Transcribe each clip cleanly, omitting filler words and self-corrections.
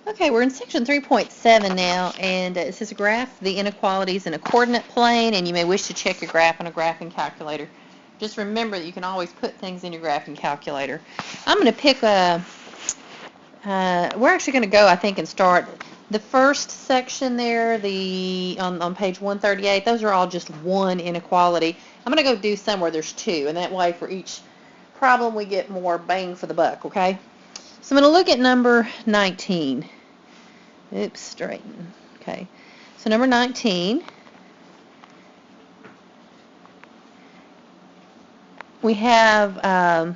Okay, we're in section 3.7 now, and it says graph the inequalities in a coordinate plane, and you may wish to check your graph on a graphing calculator. Just remember that you can always put things in your graphing calculator. I'm going to pick we're actually going to go, I think, and start the first section there, on page 138. Those are all just one inequality. I'm going to go do some where there's two, and that way for each problem we get more bang for the buck, okay? So I'm going to look at number 19. Oops, straighten. Okay. So number 19, we have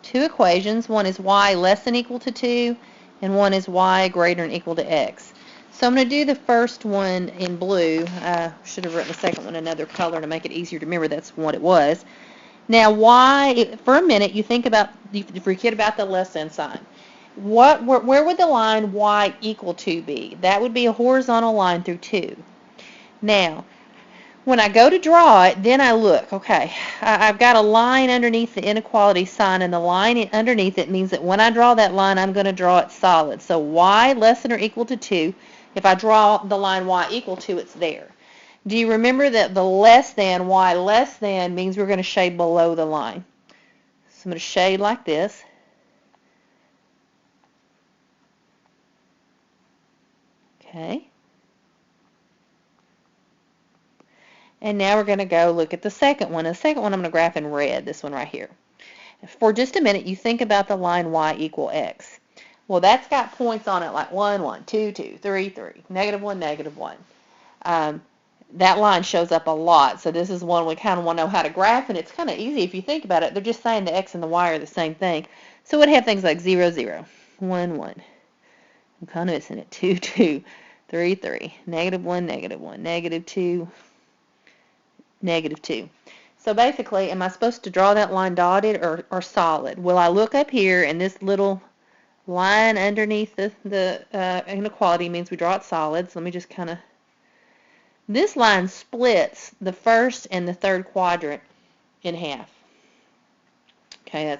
two equations. One is y less than equal to 2, and one is y greater than equal to x. So I'm going to do the first one in blue. Should have written the second one another color to make it easier to remember that's what it was. Now, y, for a minute, you forget about the less than sign. Where would the line y equal to be? That would be a horizontal line through 2. Now, when I go to draw it, then I look, okay, I've got a line underneath the inequality sign, and the line underneath it means that when I draw that line, I'm going to draw it solid. So y less than or equal to 2, if I draw the line y equal to, it's there. Do you remember that the less than, y less than, means we're going to shade below the line? So I'm going to shade like this. Okay. And now we're going to go look at the second one. The second one I'm going to graph in red, this one right here. For just a minute, you think about the line y equal x. Well, that's got points on it like 1, 1, 2, 2, 3, 3, negative 1, negative 1. That line shows up a lot, so this is one we kind of want to know how to graph, and it's kind of easy if you think about it. They're just saying the x and the y are the same thing. So we'd have things like 0, 0, 1, 1. I'm kind of missing it. 2, 2, 3, 3, negative 1, negative 1, negative 2, negative 2. So basically, am I supposed to draw that line dotted or solid? Well, I look up here, and this little line underneath the inequality means we draw it solid. So let me just kind of... This line splits the first and the third quadrant in half. Okay,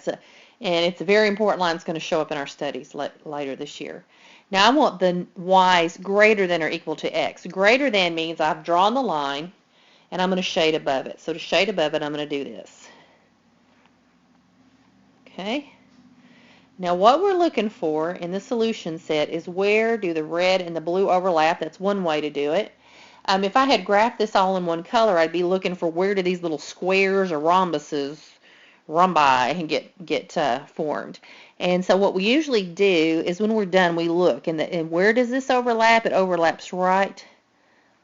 and it's a very important line. It's going to show up in our studies later this year. Now I want the y's greater than or equal to x. Greater than means I've drawn the line, and I'm going to shade above it. So to shade above it, I'm going to do this. Okay. Now what we're looking for in the solution set is where do the red and the blue overlap. That's one way to do it. If I had graphed this all in one color, I'd be looking for where do these little squares or rhombi get formed. And so what we usually do is when we're done, we look, and where does this overlap? It overlaps right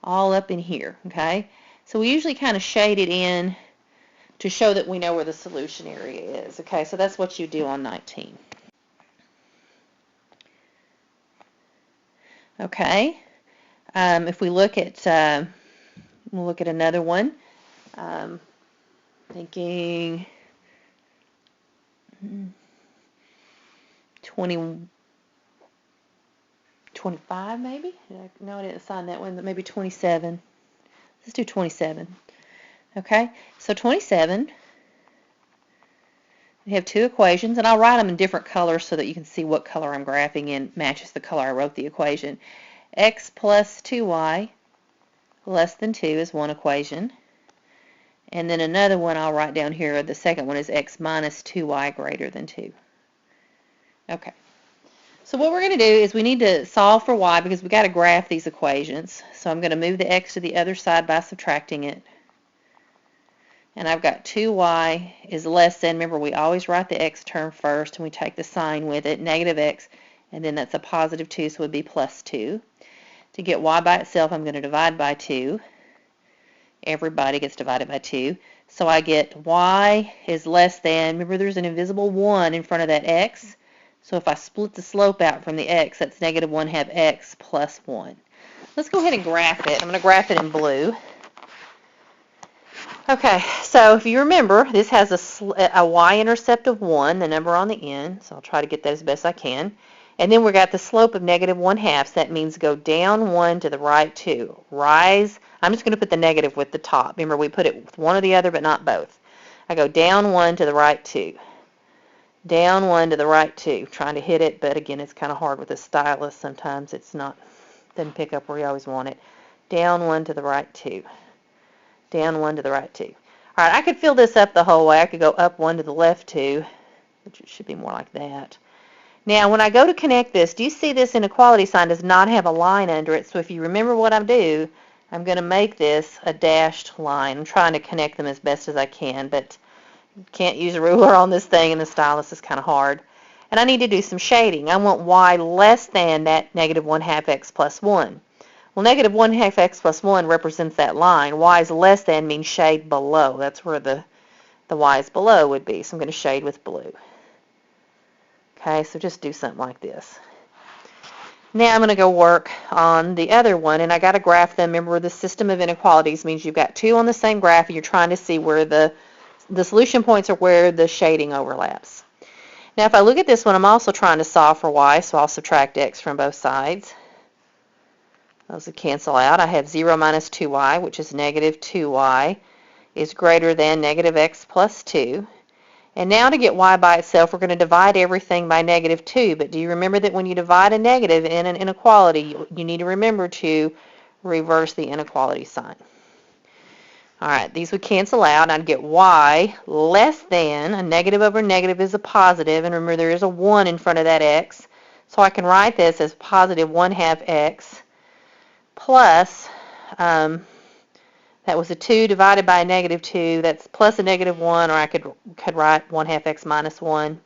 all up in here, okay? So we usually kind of shade it in to show that we know where the solution area is, okay? So that's what you do on 19. Okay, if we look at, we'll look at another one, thinking 25 maybe? No, I didn't assign that one, but maybe 27. Let's do 27. Okay, so 27, we have two equations, and I'll write them in different colors so that you can see what color I'm graphing in matches the color I wrote the equation. X plus 2y less than 2 is one equation. And then another one I'll write down here, the second one is x minus 2y greater than 2. Okay. So what we're going to do is we need to solve for y because we've got to graph these equations. So I'm going to move the x to the other side by subtracting it. And I've got 2y is less than, remember we always write the x term first and we take the sign with it, negative x, and then that's a positive 2, so it would be plus 2. To get y by itself, I'm going to divide by 2. Everybody gets divided by 2. So I get y is less than, remember there's an invisible 1 in front of that x. So if I split the slope out from the x, that's negative 1 half x plus 1. Let's go ahead and graph it. I'm going to graph it in blue. Okay, so if you remember, this has a y-intercept of 1, the number on the end. So I'll try to get that as best I can. And then we've got the slope of negative 1 half. So that means go down 1 to the right 2. Rise. I'm just going to put the negative with the top. Remember, we put it with one or the other, but not both. I go down 1 to the right 2. down 1 to the right 2. Trying to hit it, but again, it's kind of hard with a stylus. Sometimes it's not, doesn't pick up where you always want it. Down 1 to the right 2. Down 1 to the right 2. All right, I could fill this up the whole way. I could go up 1 to the left 2, which it should be more like that. Now, when I go to connect this, do you see this inequality sign does not have a line under it? So if you remember what I do, I'm going to make this a dashed line. I'm trying to connect them as best as I can, but can't use a ruler on this thing, and the stylus is kind of hard. And I need to do some shading. I want y less than that negative 1/2 x plus 1. Well, negative 1/2 x plus 1 represents that line. Y is less than means shade below. That's where the y is below would be. So I'm going to shade with blue. Okay, so just do something like this. Now I'm going to go work on the other one, and I got to graph them. Remember, the system of inequalities means you've got two on the same graph, and you're trying to see where the solution points are where the shading overlaps. Now, if I look at this one, I'm also trying to solve for y, so I'll subtract x from both sides. Those will cancel out. I have 0 minus 2y, which is negative 2y, is greater than negative x plus 2. And now to get y by itself, we're going to divide everything by negative 2. But do you remember that when you divide a negative in an inequality, you need to remember to reverse the inequality sign. All right, these would cancel out, and I'd get y less than, a negative over negative is a positive, and remember there is a 1 in front of that x. So I can write this as positive 1/2 x plus, that was a 2 divided by a negative 2. That's plus a negative 1, or I could write 1/2 x minus 1.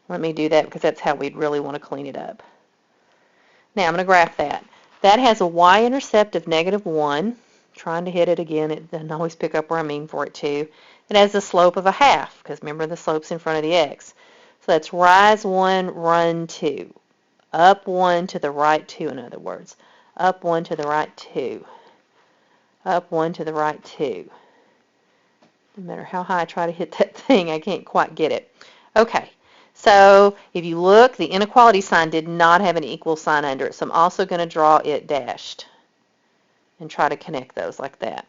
Let me do that because that's how we'd really want to clean it up. Now I'm going to graph that. That has a y-intercept of negative 1. Trying to hit it again. It doesn't always pick up where I mean for it to. It has a slope of a half because remember the slope's in front of the x. So that's rise 1, run 2. Up 1 to the right 2, in other words. Up 1 to the right 2. Up 1 to the right 2. No matter how high I try to hit that thing, I can't quite get it. Okay, so if you look, the inequality sign did not have an equal sign under it, so I'm also going to draw it dashed and try to connect those like that.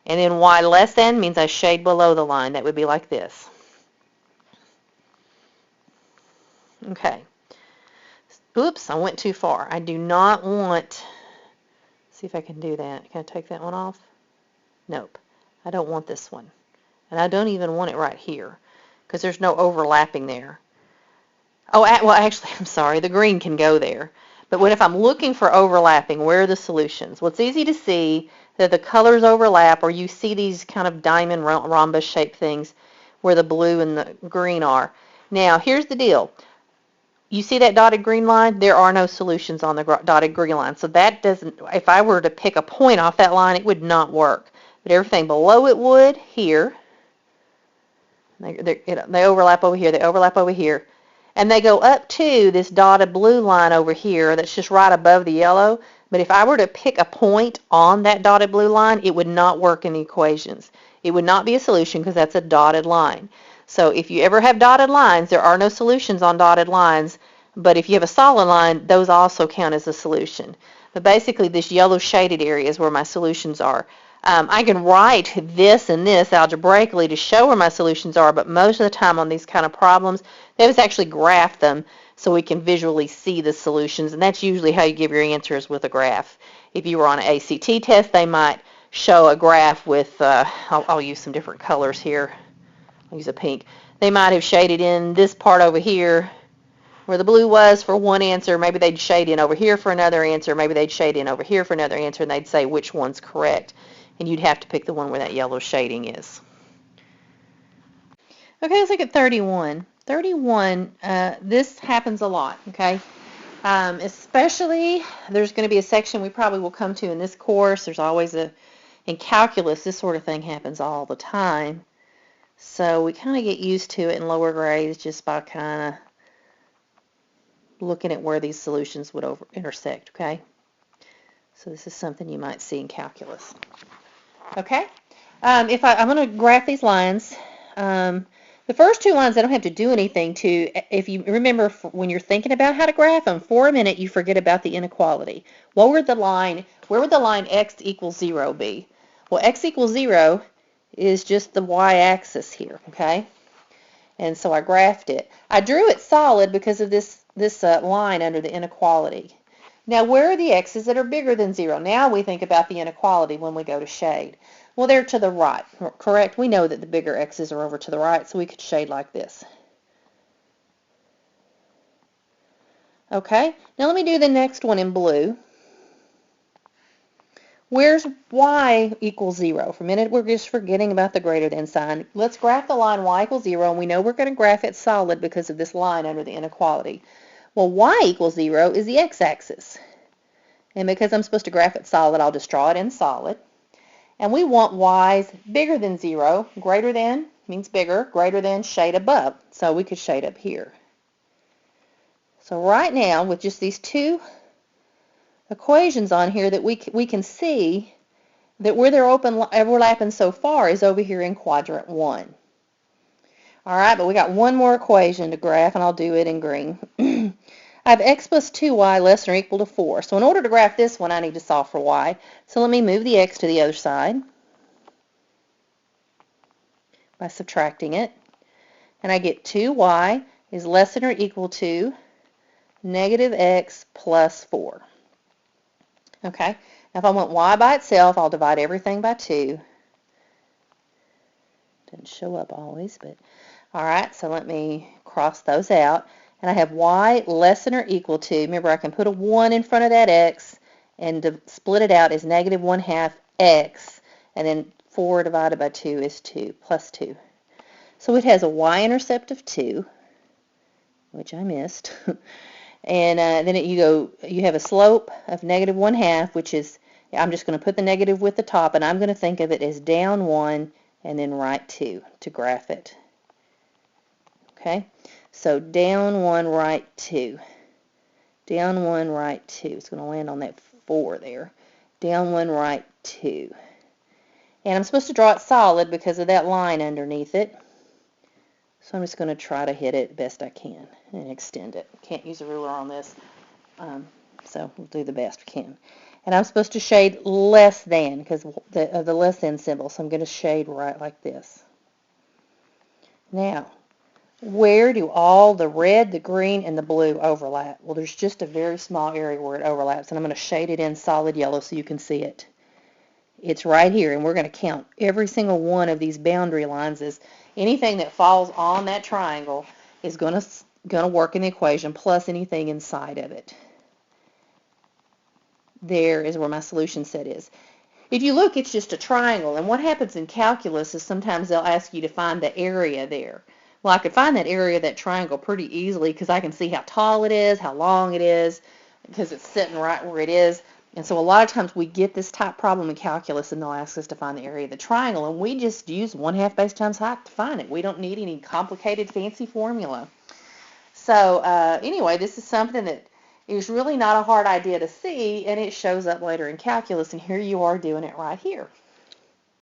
And then y less than means I shade below the line. That would be like this. Okay. Oops, I went too far. I do not want... See if I can do that. Can I take that one off? Nope. I don't want this one. And I don't even want it right here because there's no overlapping there. Oh, well, actually, I'm sorry. The green can go there. But if I'm looking for overlapping, where are the solutions? Well, it's easy to see that the colors overlap, or you see these kind of diamond rhombus-shaped things where the blue and the green are. Now, here's the deal. You see that dotted green line? There are no solutions on the dotted green line. So that doesn't, if I were to pick a point off that line, it would not work. But everything below it would, here. They overlap over here. They overlap over here. And they go up to this dotted blue line over here that's just right above the yellow. But if I were to pick a point on that dotted blue line, it would not work in the equations. It would not be a solution because that's a dotted line. So if you ever have dotted lines, there are no solutions on dotted lines, but if you have a solid line, those also count as a solution. But basically, this yellow shaded area is where my solutions are. I can write this and this algebraically to show where my solutions are, but most of the time on these kind of problems, they just actually graph them so we can visually see the solutions, and that's usually how you give your answers with a graph. If you were on an ACT test, they might show a graph with, I'll use some different colors here. I'll use a pink. They might have shaded in this part over here where the blue was for one answer. Maybe they'd shade in over here for another answer. Maybe they'd shade in over here for another answer, and they'd say which one's correct. And you'd have to pick the one where that yellow shading is. Okay, let's look at 31. 31, this happens a lot, okay? Especially, there's going to be a section we probably will come to in this course. There's always in calculus, this sort of thing happens all the time. So we kind of get used to it in lower grades just by kind of looking at where these solutions would intersect, okay? So this is something you might see in calculus. Okay? I'm going to graph these lines. The first two lines I don't have to do anything to. If you remember when you're thinking about how to graph them, for a minute you forget about the inequality. Where would the line x equals 0 be? Well, x equals 0 is just the y-axis here, okay? And so I graphed it. I drew it solid because of this line under the inequality. Now, where are the x's that are bigger than 0? Now we think about the inequality when we go to shade. Well, they're to the right, correct? We know that the bigger x's are over to the right, so we could shade like this. Okay, now let me do the next one in blue. Where's y equals 0? For a minute, we're just forgetting about the greater than sign. Let's graph the line y equals 0, and we know we're going to graph it solid because of this line under the inequality. Well, y equals 0 is the x-axis. And because I'm supposed to graph it solid, I'll just draw it in solid. And we want y's bigger than 0. Greater than means bigger. Greater than, shade above. So we could shade up here. So right now, with just these two equations on here, that we can see that where they're overlapping so far is over here in quadrant 1. All right, but we got one more equation to graph, and I'll do it in green. I have x plus 2y less than or equal to 4. So in order to graph this one, I need to solve for y. So let me move the x to the other side by subtracting it. And I get 2y is less than or equal to negative x plus 4. Okay, now if I want y by itself, I'll divide everything by 2. Doesn't show up always, but all right, so let me cross those out. And I have y less than or equal to, remember I can put a 1 in front of that x, and to split it out is negative 1/2 x, and then 4 divided by 2 is 2, plus 2. So it has a y-intercept of 2, which I missed. And then you have a slope of negative 1/2, which is, I'm just going to put the negative with the top, and I'm going to think of it as down 1 and then right 2 to graph it. Okay, so down 1, right 2. Down 1, right 2. It's going to land on that 4 there. Down 1, right 2. And I'm supposed to draw it solid because of that line underneath it. So I'm just going to try to hit it best I can and extend it. Can't use a ruler on this, so we'll do the best we can. And I'm supposed to shade less than because of the less than symbol, so I'm going to shade right like this. Now, where do all the red, the green, and the blue overlap? Well, there's just a very small area where it overlaps, and I'm going to shade it in solid yellow so you can see it. It's right here, and we're going to count every single one of these boundary lines as anything that falls on that triangle is going to work in the equation, plus anything inside of it. There is where my solution set is. If you look, it's just a triangle, and what happens in calculus is sometimes they'll ask you to find the area there. Well, I could find that area of that triangle pretty easily because I can see how tall it is, how long it is, because it's sitting right where it is. And so a lot of times we get this type problem in calculus, and they'll ask us to find the area of the triangle, and we just use 1/2 base times height to find it. We don't need any complicated fancy formula. So anyway, this is something that is really not a hard idea to see, and it shows up later in calculus, and here you are doing it right here.